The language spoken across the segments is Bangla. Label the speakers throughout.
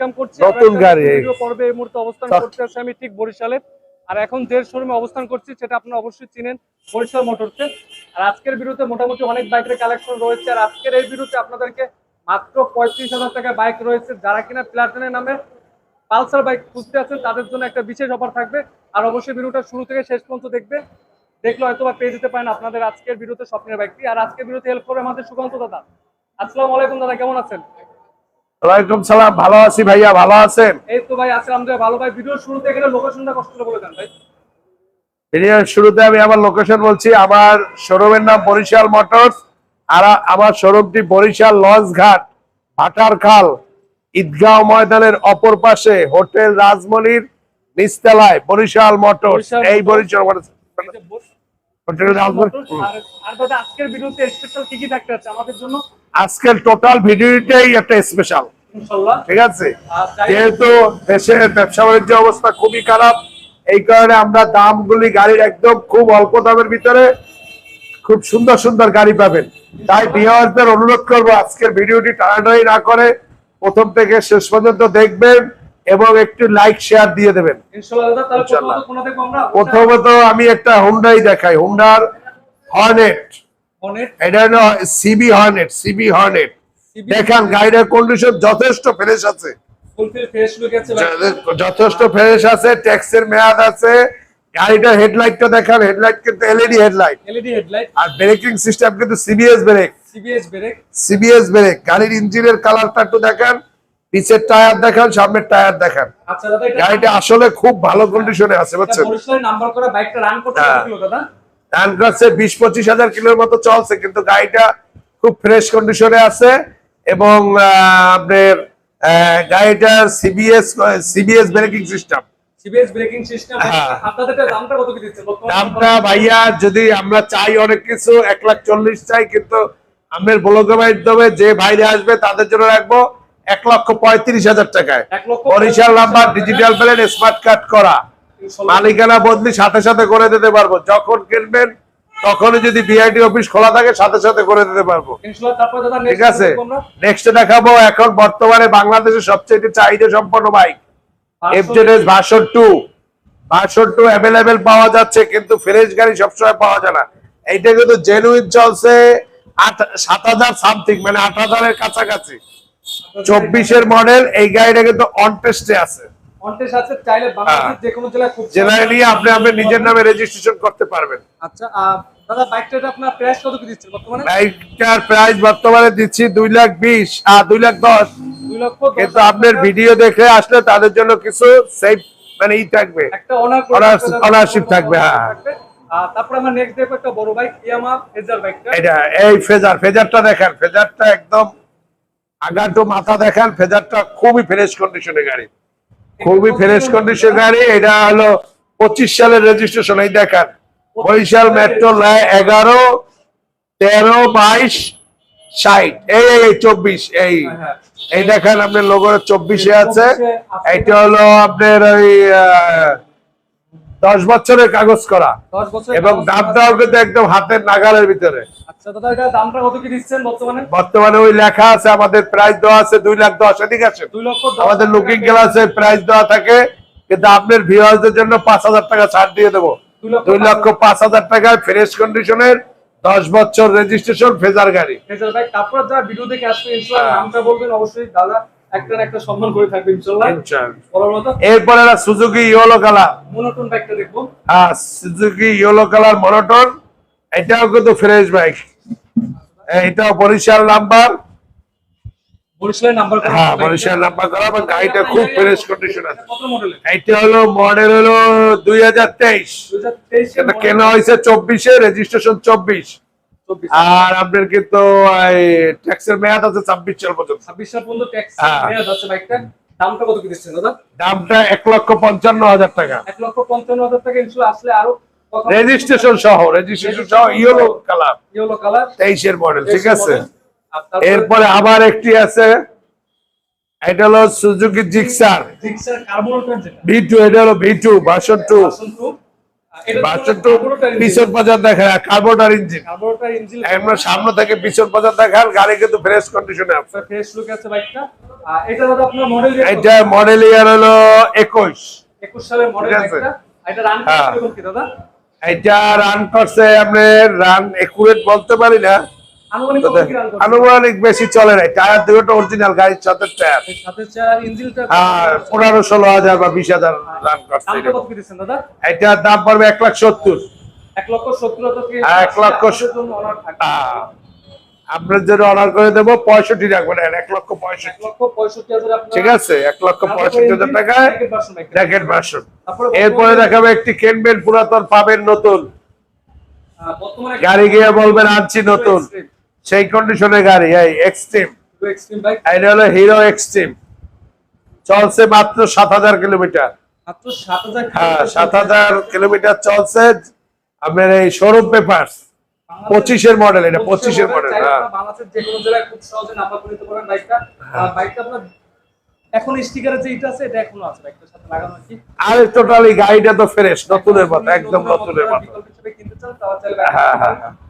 Speaker 1: ওয়েলকাম করছি।
Speaker 2: নতুন গাড়ি
Speaker 1: ভিডিও পর্বে এই মুহূর্তে অবস্থান করতে আছি আমি ঠিক বরিশালে। আর এখন যে শোরুমে অবস্থান করছি সেটা আপনারা অবশ্যই চিনেন, বরিশাল মোটরসে। আর আজকের ভিডিওতে মোটামুটি অনেক বাইকের কালেকশন রয়েছে। আর আজকের এই ভিডিওতে আপনাদেরকে মাত্র 35,000 টাকা বাইক রয়েছে। যারা কিনা প্লাটিনার নামে পালসার বাইক খুঁজতে আছেন তাদের জন্য একটা বিশেষ অফার থাকবে। আর অবশ্যই ভিডিওটা শুরু থেকে শেষ পর্যন্ত দেখবে, দেখলে হয়তো বা পেয়ে যেতে পারেন আপনাদের আজকের ভিডিওতে স্বপ্নের বাইকটি। আর আজকের ভিডিওতে হেল্প করবে আমাদের সুকান্ত দাদা। আসসালামু আলাইকুম দাদা, কেমন আছেন?
Speaker 2: ওয়ালাইকুম সালাম, ভালো আছি ভাইয়া, ভালো আছেন?
Speaker 1: এই তো ভাই আছি আলহামদুলিল্লাহ ভালো। ভাই ভিডিওর শুরুতে গেলে লোকেশনটা কষ্ট করে বলে দেন ভাই।
Speaker 2: ভিডিওর শুরুতে আমি আমার লোকেশন বলছি। আমার শোরুমের নাম বরিশাল মোটরস। আর আমার শোরুমটি বরিশাল লঞ্চঘাট, ভাটারখাল, ঈদগাঁও ময়দানের অপর পাশে হোটেল রাজমণির নিচতলায় বরিশাল মোটরস। এই বরিশাল মোটরস হোটেল রাজমণি।
Speaker 1: আর দাদা আজকের ভিডিওতে স্পেশাল কি কি থাকতে আছে আমাদের জন্য?
Speaker 2: আজকের টোটাল ভিডিওটাই একটা স্পেশাল,
Speaker 1: ইনশাআল্লাহ।
Speaker 2: ঠিক আছে? যেহেতু দেশের ব্যবসা বাণিজ্য অবস্থা খুবই খারাপ, এই কারণে আমরা দামগুলি গাড়ির একদম খুব অল্প দামের ভিতরে খুব সুন্দর সুন্দর গাড়ি পাবেন। তাই ভিউয়ারদের অনুরোধ করবো আজকের ভিডিওটি টানাটানি না করে প্রথম থেকে শেষ পর্যন্ত দেখবেন এবং একটু লাইক শেয়ার দিয়ে দেবেন
Speaker 1: ইনশাআল্লাহ। দাদা তাহলে প্রথমত কোন দেখব আমরা?
Speaker 2: প্রথমত আমি একটা হুন্ডাই দেখাই, হুন্ডার হর্নেট। এটা হলো সিবি হর্নেট, সিবি হর্নেট। দেখেন গাড়ির কন্ডিশন যথেষ্ট ফ্রেশ আছে,
Speaker 1: ফুলফিল ফ্রেশ লুক আছে ভাই,
Speaker 2: যথেষ্ট ফ্রেশ আছে, ট্যাক্সের মেয়াদ আছে। গাড়িটার হেডলাইটটা দেখেন, হেডলাইট কিন্তু এলইডি হেডলাইট,
Speaker 1: এলইডি হেডলাইট।
Speaker 2: আর ব্রেকিং সিস্টেম কিন্তু CBS brake,
Speaker 1: CBS brake,
Speaker 2: CBS brake. গাড়ির ইঞ্জিনের কালারটা একটু দেখেন, পিছের টায়ার দেখেন, সামনের টায়ার দেখেন।
Speaker 1: আচ্ছা দাদা
Speaker 2: গাড়িটা আসলে খুব ভালো কন্ডিশনে আছে, বুঝছেন?
Speaker 1: বরিশালের নাম্বার করা বাইকটা রান করতে কত কিলো দাদা?
Speaker 2: রান করছে 20-25 হাজার কিলোর মতো চলছে, কিন্তু গাড়িটা খুব ফ্রেশ কন্ডিশনে আছে। এবং আপনার গাড়িটার CBS braking system,
Speaker 1: CBS braking system. আপনাদের দামটা কত কি দিচ্ছেন বর্তমানে?
Speaker 2: দামটা ভাইয়া যদি আমরা চাই অনেক কিছু, 1,40,000 চাই, কিন্তু আমাদের ব্লগের মাধ্যমে যে ভাইরা আসবে তাদের জন্য রাখবো 1,35,000 টাকায়। Barishal number, digital plate, smart card করা, মালিকানা বদলি সাথে সাথে করে দিতে পারবো। যখন কিনবেন তখনই যদি বিআইডি অফিস খোলা থাকে সাথে সাথে করে দিতে পারবো, ঠিক আছে? নেক্সট দেখাবো এখন বর্তমানে বাংলাদেশের সবচেয়ে চাহিদা সম্পন্ন bike FZS version 2। Version 2 available পাওয়া যাচ্ছে, কিন্তু ফ্রেশ গাড়ি সবসময় পাওয়া যায় না। এইটা কিন্তু জেনুইন চলছে 7,000 সামথিং, মানে 8,000 এর কাছাকাছি। 24 এর মডেল। এই গাড়িটা কিন্তু অন টেস্টে আছে,
Speaker 1: অন টেস্ট আছে। চাইলে বাংলাদেশের যে কোনো জেলায় খুব
Speaker 2: জেলায় নিয়ে আপনি আপনার নিজের নামে রেজিস্ট্রেশন করতে পারবেন।
Speaker 1: আচ্ছা দাদা বাইকটার আপনার প্রাইস কত কি দিচ্ছেন বর্তমানে?
Speaker 2: বাইকটার প্রাইস বর্তমানে দিচ্ছি 2,20,000 2,10,000।
Speaker 1: 2,10,000।
Speaker 2: কিন্তু আপনার ভিডিও দেখে আসলে তাদের জন্য কিছু সেভ মানে ই থাকবে,
Speaker 1: একটা
Speaker 2: অনারশিপ থাকবে। হ্যাঁ,
Speaker 1: তারপর আমরা নেক্সট দেখব একটা বড় বাইক ইয়ামাহা ফেজার বাইকটা।
Speaker 2: এটা এই ফেজারটা দেখেন, ফেজারটা একদম আগা টু মাথা দেখেন। ফেজারটা খুবই ফ্রেশ কন্ডিশনের গাড়ি, খুবই ফ্রেশ কন্ডিশনের গাড়ি। এটা হলো 25 সালের রেজিস্ট্রেশন। এই দেখেন বরিশাল মেট্রো 11, 13, 22, 60, এই 24, এই দেখেন আপনার লোগো 24-এ আছে। এইটা হলো আপনার ওই 10 বছরের কাগজ করা, এবং দামটাও কিন্তু একদম হাতের নাগালের ভিতরে।
Speaker 1: আচ্ছা দাদা এটা দামটা কত কি দিচ্ছেন বর্তমানে?
Speaker 2: বর্তমানে ওই লেখা আছে, আমাদের প্রাইস দেওয়া আছে 2,10,000। এদিকে আছে
Speaker 1: 2,10,000।
Speaker 2: আমাদের লুকিং গ্লাসে প্রাইস দেওয়া থাকে, কিন্তু আপনার ভিউয়ারদের জন্য 5,000 টাকা ছাড় দিয়ে দেবো। 2,05,000 টাকায় ফ্রেশ কন্ডিশনের 10 বছর রেজিস্ট্রেশন ফেজার গাড়ি।
Speaker 1: Phasor bike. তারপর যারা ভিডিও দেখে আসবে ইনশাআল্লাহ নামটা বলবেন, অবশ্যই দাদা একটা না একটা সম্মান করে থাকবে ইনশাআল্লাহ।
Speaker 2: এরপরে সুজুকি ইয়েলো কালার
Speaker 1: মনোটন বাইকটা দেখবো।
Speaker 2: হ্যাঁ, সুজুকি ইয়েলো কালার মনোটন। এটাও কিন্তু ফ্রেশ বাইক। এটাও বরিশাল নাম্বার,
Speaker 1: বরিশালের নাম্বার করা।
Speaker 2: হ্যাঁ, বরিশাল নাম্বার করা, এবং গাড়িটা খুব ফ্রেশ কন্ডিশন আছে।
Speaker 1: কত মডেল?
Speaker 2: এটা হলো মডেল হলো 2023। এটা কেনা হয়েছে 24-এ, রেজিস্ট্রেশন 24। আর আপনার কিন্তু ট্যাক্সের মেয়াদ আছে 26 সাল পর্যন্ত।
Speaker 1: 26 সাল পর্যন্ত ট্যাক্স মেয়াদ আছে বাইকটা। দামটা কত কি দিচ্ছেন দাদা?
Speaker 2: দামটা 1,55,000 টাকা।
Speaker 1: 1,55,000 টাকা। ইনশাআল্লাহ আসলে আরো
Speaker 2: রেজিস্ট্রেশন সহ ইয়েলো কালার 23 এর মডেল, ঠিক আছে? এরপরে আবার একটি আছে, এটা হলো Suzuki Gixxer
Speaker 1: Gixxer carbon
Speaker 2: V2। এটা হলো V2 ভার্সন 2। ভার্সন 2 পিছন পর্যন্ত দেখেন কার্বোরেটর ইঞ্জিন,
Speaker 1: কার্বোরেটর ইঞ্জিন,
Speaker 2: আমরা সামনে থেকে পিছন পর্যন্ত দেখেন, গাড়ি কিন্তু ফ্রেশ কন্ডিশনে আছে,
Speaker 1: ফ্রেশ লুক আছে বাইকটা। এটা দাদা আপনার মডেল
Speaker 2: এটা মডেল ইয়ার হলো 21
Speaker 1: সালের মডেল বাইকটা। এটা রান করতে কি দাদা?
Speaker 2: এটা রান করছে, আপনি রান একুরেট বলতে পারি না,
Speaker 1: আনুমানিক কত কি রান করছে?
Speaker 2: আনুমানিক বেশি চলে না, টায়ার দুটো অরিজিনাল, গাড়ির সাথে টায়ার,
Speaker 1: সাথে চার ইঞ্জিনটা
Speaker 2: 15-16 হাজার বা 20,000 রান করছে।
Speaker 1: দামটা কত কি দিচ্ছেন দাদা?
Speaker 2: এটার দাম পড়বে 1,70,000।
Speaker 1: 1,70,000 কি
Speaker 2: 1,00,000
Speaker 1: জন্য অনার থাকে?
Speaker 2: আপনার জন্য অর্ডার করে দেবো 65 রাখবেন, 1,65,000,
Speaker 1: 1,65,000 আপনার,
Speaker 2: ঠিক আছে, 1,65,000 টাকায় জ্যাকেট ভার্সন। এরপরে দেখাবে একটি কেনবেন পুরাতন পাবেন নতুন
Speaker 1: বর্তমানে
Speaker 2: গাড়ি, গিয়ে বলবেন আনছি নতুন, সেই কন্ডিশনের গাড়ি, এই এক্সট্রিম,
Speaker 1: এক্সট্রিম বাইক,
Speaker 2: এটা হলো হিরো এক্সট্রিম, চলছে মাত্র 7,000 কিলোমিটার।
Speaker 1: মাত্র 7,000।
Speaker 2: হ্যাঁ, 7,000 কিলোমিটার চলছে। আপনার এই শোরুম পেপারস 25-এর মডেল, এটা 25-এর মডেল। হ্যাঁ,
Speaker 1: বাংলাদেশের যে কোনো জায়গায় খুব সহজে নাম্বার করে নিতে পারেন বাইকটা। বাইকটা আপনার এখন স্টিকারে যে এটা আছে, এটা এখনো আছে বাইকটার সাথে লাগানো কি?
Speaker 2: আর টোটালি গাড়িটা তো ফ্রেশ, নতুনের মতো, একদম নতুনের মতো।
Speaker 1: বিকল্প হিসেবে কিনতে চান তাহলে চাইলে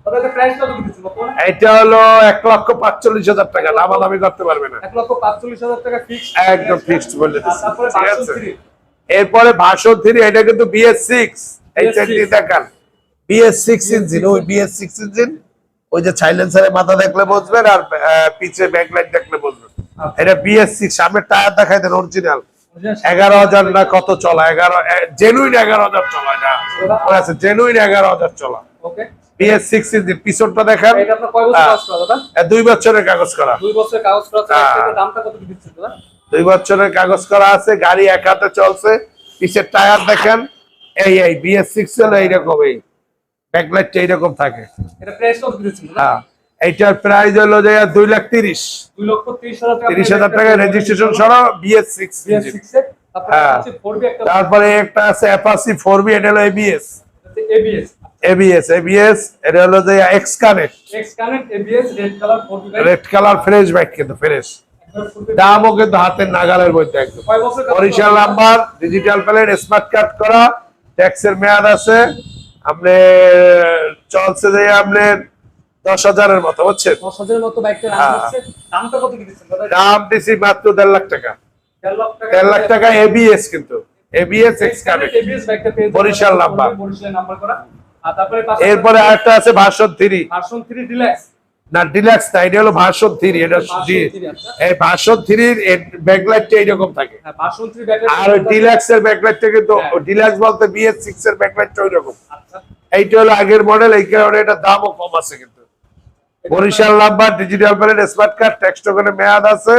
Speaker 1: তবে এটা প্রাইস কত দিচ্ছেন বর্তমানে?
Speaker 2: এটা হলো 1,45,000 টাকা, দামাদামি করতে পারবে না,
Speaker 1: 1,45,000 টাকা ফিক্সড,
Speaker 2: একদম ফিক্সড বলে দিচ্ছি,
Speaker 1: তারপরে
Speaker 2: ঠিক
Speaker 1: ভার্সন
Speaker 2: আছে।
Speaker 1: 3,
Speaker 2: এরপরে ভার্সন 3, এটা কিন্তু BS6, এই চারটি দেখান, BS6 ইঞ্জিন, ওই BS6 ইঞ্জিন, ওই যে সাইলেন্সারের মাথা দেখলে বুঝবেন, আর পিছে ব্যাকলাইট দেখলে বুঝবেন, এটা BS6। সামনের টায়ার দেখাই দেন অরিজিনাল, 11,000 না কত চলা, 11 জেনুইন 11,000 চলা, না আছে জেনুইন 11,000 চলা,
Speaker 1: ওকে।
Speaker 2: BS6 engine. পিছনটা দেখেন,
Speaker 1: এটা আপনার কয় বছর কাজ করা দাদা?
Speaker 2: 2 বছরের কাগজ করা,
Speaker 1: 2 বছরের কাগজ করা আছে। এটার দামটা কত কি দিচ্ছেন দাদা?
Speaker 2: 2 বছরের কাগজ করা আছে, গাড়ি এক হাতে চলছে, পিছের টায়ার দেখেন, এই BS6 হলো এইরকম, এই ব্যাকলাইটটা এইরকম থাকে।
Speaker 1: এটা প্রাইস কত দিচ্ছেন দাদা?
Speaker 2: হ্যাঁ, এইটার প্রাইস হলো যে 2,30,000,
Speaker 1: 2,30,000 টাকা,
Speaker 2: 30,000 টাকা রেজিস্ট্রেশন সহ BS6 ইঞ্জিন।
Speaker 1: BS6 এর। তারপরে
Speaker 2: হ্যাঁ।
Speaker 1: আছে 4B একটা,
Speaker 2: তারপরে একটা আছে অ্যাপাচি 4B, এটা হলো ABS,
Speaker 1: ABS,
Speaker 2: এটা হলো যে X connect,
Speaker 1: X connect ABS, red colour 4B bike.
Speaker 2: Red colour fresh bike, কিন্তু ফ্রেশ, দামও কিন্তু হাতের নাগালের মধ্যে একদম।
Speaker 1: কয় বছর কাজ
Speaker 2: Barishal number, digital plate, smart card করা, ট্যাক্সের মেয়াদ আছে, আপনি চলছে যে আপনার 10,000-এর মতো, বুঝছেন?
Speaker 1: 10,000 এর মতো বাইকটা রান
Speaker 2: হ্যাঁ।
Speaker 1: করছে। দামটা কত কি দিচ্ছেন দাদা?
Speaker 2: দাম দিছি মাত্র 1.5 লাখ টাকা,
Speaker 1: 1.5 লাখ টাকা।
Speaker 2: 1.5 লাখ টাকা ABS, কিন্তু ABS
Speaker 1: X
Speaker 2: x connect,
Speaker 1: ABS বাইকটা পেয়ে যাবেন।
Speaker 2: বরিশাল নাম্বার।
Speaker 1: বরিশাল নাম্বার করা। আর তারপরে পাশে
Speaker 2: এরপরে আরেকটা আছে ভার্সন 3,
Speaker 1: ভার্সন 3 ডিলাক্স।
Speaker 2: না ডিলাক্স না, এটা হলো ভার্সন 3, এটা
Speaker 1: ভার্সন 3 আচ্ছা।
Speaker 2: এই ভার্সন 3 এর ব্যাকলাইটটা এইরকম থাকে,
Speaker 1: হ্যাঁ, ভার্সন 3 বাইকটা।
Speaker 2: আর ওই ডিলাক্স এর ব্যাকলাইটটা কিন্তু,
Speaker 1: হ্যাঁ।
Speaker 2: ডিলাক্স বলতে BS6 এর ব্যাকলাইটটা ওইরকম।
Speaker 1: আচ্ছা।
Speaker 2: এইটা হলো আগের মডেল, এই কারণে এটা দামও কম আছে, কিন্তু Barishal number, digital plate, smart card, tax টোকেনের মেয়াদ আছে,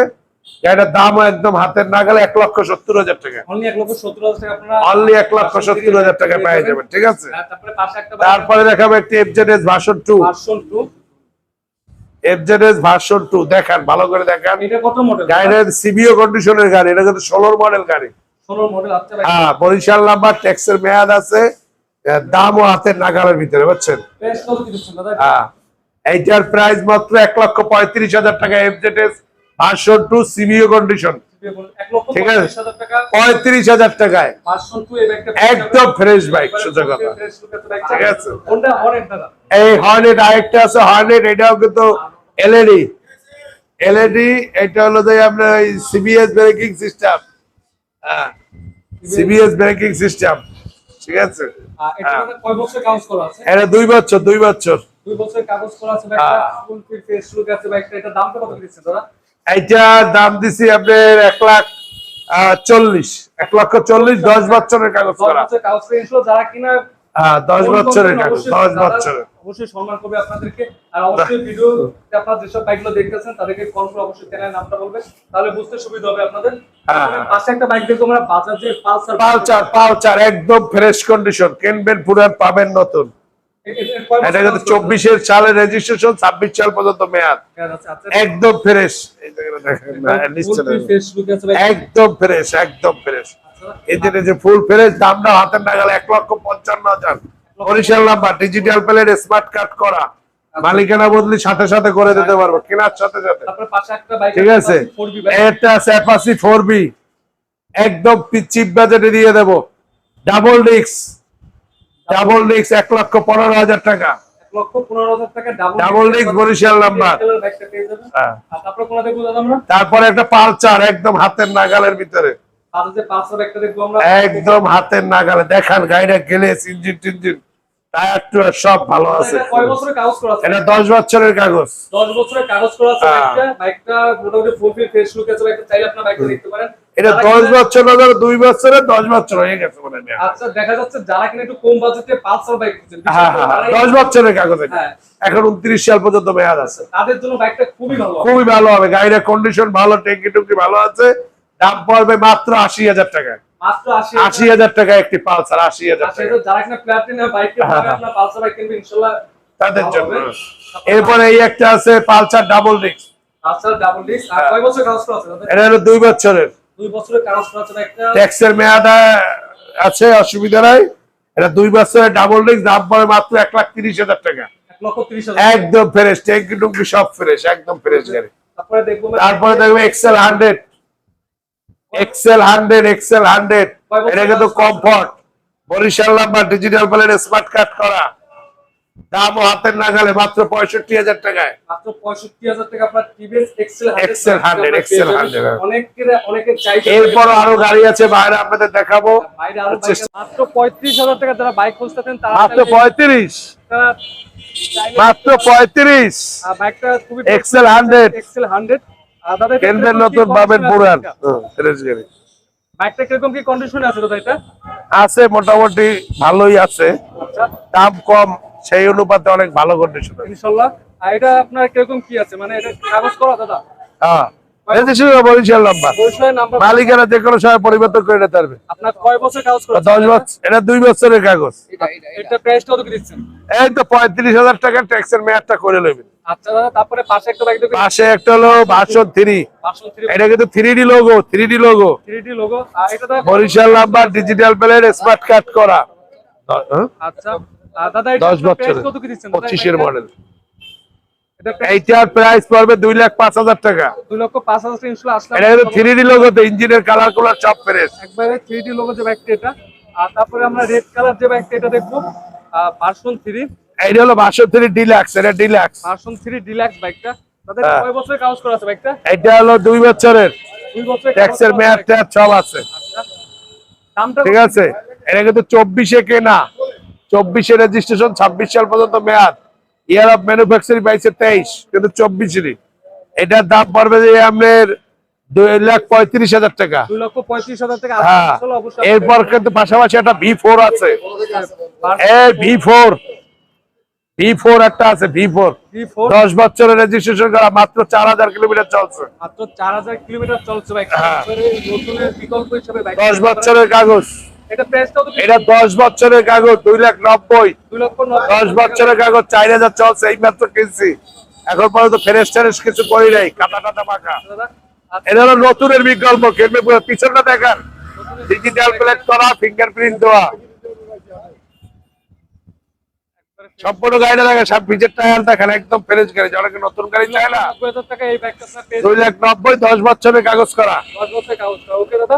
Speaker 2: এটার দামও একদম হাতের নাগালে, 1,70,000 টাকা,
Speaker 1: অনলি 1,70,000 টাকা আপনারা
Speaker 2: অনলি 1,70,000 টাকা পেয়ে যাবেন, ঠিক আছে।
Speaker 1: হ্যাঁ, তারপরে পাশে একটা
Speaker 2: তারপরে দেখাবো একটি FZS version 2,
Speaker 1: version 2।
Speaker 2: FZS version 2 দেখান, ভালো করে দেখান,
Speaker 1: এটা কত মডেল?
Speaker 2: গাড়ির সিবিও কন্ডিশনের গাড়ি, এটা কিন্তু 16 মডেল গাড়ি।
Speaker 1: 16 মডেল আচ্ছা ভাই।
Speaker 2: হ্যাঁ, বরিশাল নাম্বার, ট্যাক্সের মেয়াদ আছে, দামও হাতের নাগালের ভিতরে, বুঝছেন?
Speaker 1: প্রাইস কত কি দিচ্ছেন দাদা?
Speaker 2: হ্যাঁ, এইটার প্রাইস মাত্র 1,35,000 টাকা, FZS ভার্সন 2 সিবিও কন্ডিশন, ঠিক আছে,
Speaker 1: 1,35,000 টাকা
Speaker 2: 35,000 টাকায়
Speaker 1: ভার্সন 2 এই বাইকটা
Speaker 2: একদম ফ্রেশ বাইক, সোজা কথা, ঠিক আছে।
Speaker 1: কোনটা হরেন দাদা?
Speaker 2: এই হর্নেট আরেকটা আছে, হর্নেট, এটাও কিন্তু এলইডি, এটা হলো যে আপনার সিবিএস ব্রেকিং সিস্টেম, হ্যাঁ, সিবিএস ব্রেকিং সিস্টেম, ঠিক আছে।
Speaker 1: এটা মানে কয় বছর কাগজ করা আছে?
Speaker 2: এটা 2 বছর
Speaker 1: 2 বছর কাগজ করা আছে বাইকটা, ফুল ফেস লুক আছে বাইকটা। এটা দামটা কত দিচ্ছেন দাদা?
Speaker 2: এইটার দাম দিছি আপনার 1,40,000, 1,40,000, 10 বছরের কাগজ
Speaker 1: 10
Speaker 2: করা,
Speaker 1: বছর কাগজ করে ইনশাআল্লাহ। যারা কিনা
Speaker 2: 10 বছরের কাগজ, 10 বছরের।
Speaker 1: অবশ্যই সম্মান করবে আপনাদেরকে। আর অবশ্যই ভিডিওতে আপনারা যেসব বাইকগুলো দেখতেছেন তাদেরকে কল করে অবশ্যই চ্যানেলের নামটা বলবেন, তাহলে বুঝতে সুবিধা হবে আপনাদের। পাশে একটা বাইক দেখো আমরা, বাজাজের
Speaker 2: পালসার একদম ফ্রেশ কন্ডিশন, কিনবেন পুরান পাবেন নতুন, এটা কিন্তু 24-এর সালের রেজিস্ট্রেশন, 26 সাল পর্যন্ত মেয়াদ, একদম ফ্রেশ, একদম ফ্রেশ, একদম ফ্রেশ, এদের যে ফুল ফ্রেশ, দামটা হাতের নাগালে 1,55,000, Barishal number, digital plate, smart card করা, মালিকানা বদলি সাথে সাথে করে দিতে পারবো, কেনার সাথে সাথে, ঠিক আছে। এটা আছে অ্যাপাচি 4B, একদম চিপ বাজেটে দিয়ে দেবো, ডাবল ডিস্ক, ডাবল ডিস্ক 1,15,000 টাকা।
Speaker 1: 1,15,000 টাকা
Speaker 2: ডাবল ডিস্ক বরিশাল নাম্বার।
Speaker 1: বাইকটা পেয়ে যাবেন।
Speaker 2: হ্যাঁ।
Speaker 1: আর তারপরে কোনটা দেখবো দাদা আমরা?
Speaker 2: তারপরে একটা পালচার একদম হাতের নাগালের ভিতরে,
Speaker 1: আর যে পাঁচশো একটা দেখবো আমরা।
Speaker 2: একদম হাতের নাগালে। দেখান গাড়িটা গেলে ইঞ্জিন টিঞ্জিন টায়ার টুয়ার সব ভালো আছে।
Speaker 1: এটা কয় বছরের কাগজ করা আছে?
Speaker 2: এটা 10 বছরের কাগজ।
Speaker 1: 10 বছরের কাগজ করা আছে বাইকটা। বাইকটা মোটামুটি ফুল ফ্রেশ লুক আছে। বাইকটা চাইলে আপনারা বাইকটা দেখতে পারেন।
Speaker 2: এটা 10 বছর না, 2 বছরে 10 বছর হয়ে গেছে মানে।
Speaker 1: আচ্ছা, দেখা যাচ্ছে যারা কিনা একটু কম বাজেটে পালসার বাইক খুঁজছেন,
Speaker 2: হ্যাঁ হ্যাঁ 10 বছরের কাগজ এটা।
Speaker 1: হ্যাঁ।
Speaker 2: এখন 29 সাল পর্যন্ত মেয়াদ আছে।
Speaker 1: তাদের জন্য বাইকটা খুবই ভালো হবে।
Speaker 2: খুবই ভালো হবে, গাড়ির কন্ডিশন ভালো, ট্যাঙ্কি টুঙ্কি ভালো আছে। দাম পড়বে মাত্র 80,000 টাকা।
Speaker 1: মাত্র
Speaker 2: 80,000 টাকা একটি পালসার, 80,000 টাকা।
Speaker 1: যারা কিনা প্লাটিনা বাইক কিনবে, আপনারা পালসার বাইক কিনবে ইনশাআল্লাহ
Speaker 2: তাদের জন্য। এরপরে এই একটা আছে Pulsar double disc.
Speaker 1: Pulsar double disc. আর কয় বছর কাগজ করা আছে দাদা?
Speaker 2: এটা হলো 2 বছরের।
Speaker 1: 2 বছরের কাগজ করা আছে বাইকটা।
Speaker 2: ট্যাক্সের মেয়াদ আছে, অসুবিধা নাই। এটা 2 বছরের ডাবল ডিস্ক, দাম পড়ে মাত্র 1,30,000 টাকা।
Speaker 1: 1,30,000
Speaker 2: একদম ফ্রেশ, ট্যাঙ্কি টুঙ্কি সব ফ্রেশ, একদম ফ্রেশ গাড়ি।
Speaker 1: তারপরে দেখবো
Speaker 2: এক্সেল 100। এক্সেল 100 এটা কিন্তু comfort, Barishal number, digital plate, smart card করা। দাম হাতের নাগালে মাত্র 65,000 টাকায়।
Speaker 1: মাত্র 65,000 টাকা আপনার টিভিএস এক্সেল
Speaker 2: 100
Speaker 1: অনেকের চাইছে।
Speaker 2: এরপর আরো গাড়ি আছে বাইরে, আপনাদের দেখাবো।
Speaker 1: বাইরে আরো বাইক মাত্র 35,000 টাকা যারা বাইক খুঁজতেছেন তারা
Speaker 2: মাত্র 35, মাত্র 35।
Speaker 1: বাইকটা খুবই
Speaker 2: এক্সেল 100
Speaker 1: দাদা
Speaker 2: কেন্দ্রের নতুন পাবেন পুরান ফ্রেশ গাড়ি।
Speaker 1: বাইকটা কিরকম কি কন্ডিশনে আছে দাদা? এটা
Speaker 2: আছে মোটামুটি ভালোই আছে,
Speaker 1: আচ্ছা,
Speaker 2: দাম কম, সেই অনুপাতে অনেক ভালো কন্ডিশন।
Speaker 1: ইনশাআল্লাহ। আর এটা আপনার কিরকম কি আছে, মানে এটা কাগজ করা দাদা?
Speaker 2: হ্যাঁ, বরিশাল নাম্বার।
Speaker 1: বরিশালের নাম্বার।
Speaker 2: মালিকেরা যে কোনো সময় পরিবর্তন করে নিতে পারবে।
Speaker 1: আপনার কয় বছর কাগজ করা?
Speaker 2: 10 বছর। এটা 2 বছরের কাগজ।
Speaker 1: এটা প্রাইস কত কি দিচ্ছেন?
Speaker 2: এই তো 35,000 টাকা ট্যাক্সের মেয়াদটা করে নেবেন।
Speaker 1: আচ্ছা দাদা, তারপরে পাশে একটা বাইক দেখবেন।
Speaker 2: পাশে একটা হলো ভার্সন 3।
Speaker 1: ভার্সন 3।
Speaker 2: এটা কিন্তু 3D logo, 3D logo,
Speaker 1: 3D logo. আর এটা দাদা
Speaker 2: Barishal number, digital plate, smart card করা।
Speaker 1: আচ্ছা দাদা, এটা
Speaker 2: 10
Speaker 1: প্রাইস
Speaker 2: বছরের,
Speaker 1: কত কি দিচ্ছেন দাদা?
Speaker 2: 25 এর মডেল।
Speaker 1: এটা
Speaker 2: এইটার প্রাইস পড়বে 2,05,000 টাকা।
Speaker 1: 2,05,000 ইনশাআল্লাহ আসলে
Speaker 2: এটা কিন্তু 3D লোগোতে, ইঞ্জিনের কালার কুলার সব ফ্রেশ।
Speaker 1: একবারে 3D লোগো যে বাইকটা এটা। আর তারপরে আমরা রেড কালার যে বাইকটা এটা দেখবো, ভার্সন 3।
Speaker 2: এইটা হলো ভার্সন 3 ডিলাক্স। এটা ডিলাক্স
Speaker 1: ভার্সন 3 ডিলাক্স বাইকটা। তাদের কয় বছরের কাগজ করা আছে বাইকটা?
Speaker 2: এটা হলো 2 বছরের।
Speaker 1: 2 বছরের
Speaker 2: ট্যাক্সের মেয়াদটা সব আছে।
Speaker 1: দামটা
Speaker 2: ঠিক আছে, এটা কিন্তু 24-এ কেনা, 24-এ রেজিস্ট্রেশন, 26 সাল পর্যন্ত মেয়াদ। ইয়ার অফ ম্যানুফ্যাকচারিং পাইছে 23, কিন্তু 24-এরই। এটার দাম পড়বে যে আপনার 2,35,000 টাকা।
Speaker 1: 2,35,000 টাকা।
Speaker 2: হ্যাঁ,
Speaker 1: আসলে অবশ্যই
Speaker 2: এরপর কিন্তু পাশাপাশি একটা V4 আছে। এই V4 একটা আছে, V4 10 বছরের রেজিস্ট্রেশন করা, মাত্র 4,000 কিলোমিটার চলছে।
Speaker 1: মাত্র 4,000 কিলোমিটার চলছে বাইক।
Speaker 2: হ্যাঁ।
Speaker 1: নতুনের বিকল্প হিসেবে বাইক
Speaker 2: 10 বছরের কাগজ।
Speaker 1: এটা প্রাইস কত?
Speaker 2: এটা 10 বছরের কাগজ 2,90,000।
Speaker 1: 2,90,000।
Speaker 2: 10 বছরের কাগজ 4,000 চলছে, এই মাত্র কিনছি। এখন পর্যন্ত ফ্রেশ ট্রেশ কিছু করি নাই, কাটা টাটা পাকা।
Speaker 1: দাদা
Speaker 2: এটা হলো নতুনের বিকল্প। কিনবে পিছনটা দেখান, ডিজিটাল প্লেট করা, ফিঙ্গারপ্রিন্ট দেওয়া, সম্পূর্ণ গাড়িটা দেখেন, সব পিছের টায়ার দেখেন, একদম ফ্রেশ গাড়ি। যারা নতুন গাড়ি চায় না,
Speaker 1: 90,000 টাকা এই বাইকটা আপনার পেয়ে
Speaker 2: 2,90,000, 10 বছরের কাগজ করা।
Speaker 1: 10 বছরের কাগজ করা। ওকে দাদা।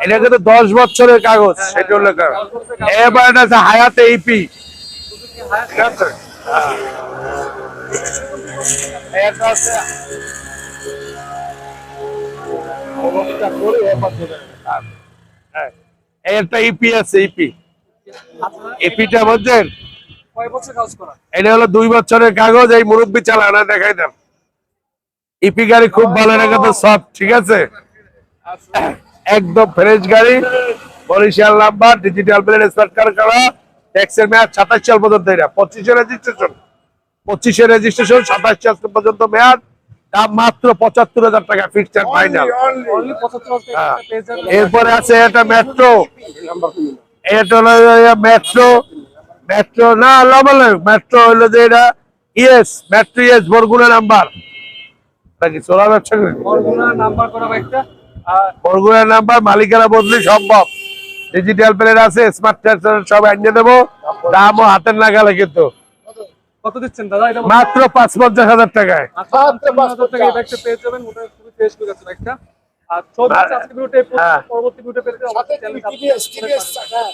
Speaker 2: এটা কিন্তু 10 বছরের কাগজ। সেটা হলো এবার এটা আছে হায়াতে ইপি। ঠিক আছে, এটা আছে একটা ইপি আছে, ইপি। ইপিটা বুঝছেন?
Speaker 1: কয় বছর কাগজ করা?
Speaker 2: এটা হলো 2 বছরের কাগজ। এই মুরব্বী চালায় না, দেখাই দেন। ইপি গাড়ি খুব ভালো, এটা কিন্তু সফট। ঠিক আছে, একদম ফ্রেশ গাড়ি, Barishal number, digital plate, smart card করা। ট্যাক্সের মেয়াদ 27 সাল পর্যন্ত। এটা 25-এ রেজিস্ট্রেশন, 25-এ রেজিস্ট্রেশন, 27 সাল পর্যন্ত মেয়াদ। দাম মাত্র 75,000 টাকা, ফিক্সড এন্ড ফাইনাল।
Speaker 1: অনলি 75,000 টাকা পেয়ে যাবেন।
Speaker 2: এরপরে আছে এটা মেট্রো। এটা হলো মেট্রো, মেট্রো না বলে মেট্রো হলো যে এটা ES, metro ES, Barguna number. নাকি চোরা ব্যবসা করি,
Speaker 1: বরগুনা নাম্বার করা বাইকটা।
Speaker 2: বরগুনা নাম্বার, মালিকানা বদলি সম্ভব। ডিজিটাল প্লেট আছে, স্মার্ট কার্ড সব আনিয়ে দেবো। দামও হাতের নাগালে কিন্তু।
Speaker 1: কত দিচ্ছেন দাদা এটা?
Speaker 2: মাত্র 55,000 টাকায়।
Speaker 1: 55,000 টাকা এই বাইকটা পেয়ে যাবেন। ওটা খুবই ফ্রেশ লুক আছে বাইকটা। আর ছবি আজকে ভিডিওতে, পরবর্তী ভিডিও পেতে অবশ্যই চ্যানেল সাবস্ক্রাইব করবেন।